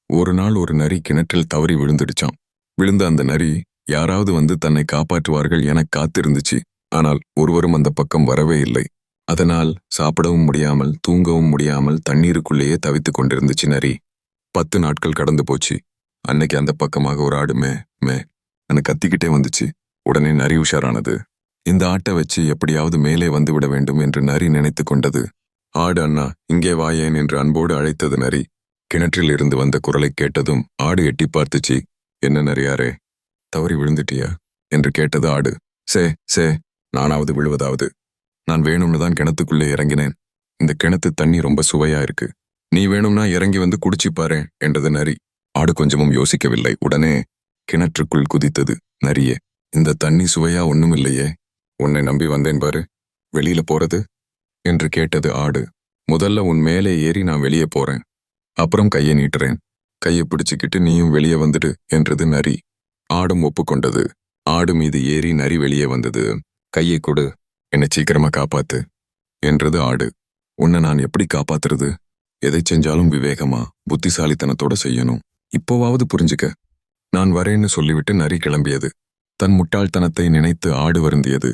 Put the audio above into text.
ஒரு நாள் ஒரு நரி கிணற்றில் தவறி விழுந்துடுச்சாம். விழுந்த அந்த நரி யாராவது வந்து தன்னை காப்பாற்றுவார்கள் என காத்திருந்துச்சு. ஆனால் ஒருவரும் அந்த பக்கம் வரவே இல்லை. அதனால் சாப்பிடவும் முடியாமல் தூங்கவும் முடியாமல் தண்ணீருக்குள்ளேயே தவித்துக் கொண்டிருந்துச்சு நரி. 10 நாட்கள் கடந்து போச்சு. அன்னைக்கு அந்த பக்கமாக ஒரு ஆடு மே மே என கத்திக்கிட்டே வந்துச்சு. உடனே நரி உஷாரானது. இந்த ஆட்டை வச்சு எப்படியாவது மேலே வந்து விட வேண்டும் என்று நரி நினைத்து கொண்டது. ஆடு அண்ணா, இங்கே வாயேன் என்று அன்போடு அழைத்தது நரி. கிணற்றில் இருந்து வந்த குரலை கேட்டதும் ஆடு எட்டி பார்த்துச்சு. என்ன நரியாரே, தவறி விழுந்துட்டியா என்று கேட்டது ஆடு. சே சே, நானாவது விழுவதாவது. நான் வேணும்னு தான் கிணத்துக்குள்ளே இறங்கினேன். இந்த கிணத்து தண்ணி ரொம்ப சுவையா இருக்கு. நீ வேணும்னா இறங்கி வந்து குடிச்சு பாரு என்றது நரி. ஆடு கொஞ்சமும் யோசிக்கவில்லை. உடனே கிணற்றுக்குள் குதித்தது. நரியே, இந்த தண்ணி சுவையா ஒண்ணுமில்லையே. உன்னை நம்பி வந்தேன் பாரு. வெளியில போறது என்று கேட்டது ஆடு. முதல்ல உன் மேலே ஏறி நான் வெளியே போறேன். அப்புறம் கையை நீட்டுறேன். கையை பிடிச்சுக்கிட்டு நீயும் வெளியே வந்துடு என்றது நரி. ஆடும் ஒப்புக்கொண்டது. ஆடு மீது ஏறி நரி வெளியே வந்தது. கையை கொடு, என்னை சீக்கிரமா காப்பாத்து என்றது ஆடு. உன்னை நான் எப்படி காப்பாத்துறது? எதை செஞ்சாலும் விவேகமா புத்திசாலித்தனத்தோட செய்யணும். இப்போவாவது புரிஞ்சுக்க. நான் வரேன்னு சொல்லிவிட்டு நரி கிளம்பியது. தன் முட்டாள்தனத்தை நினைத்து ஆடு வருந்தியது.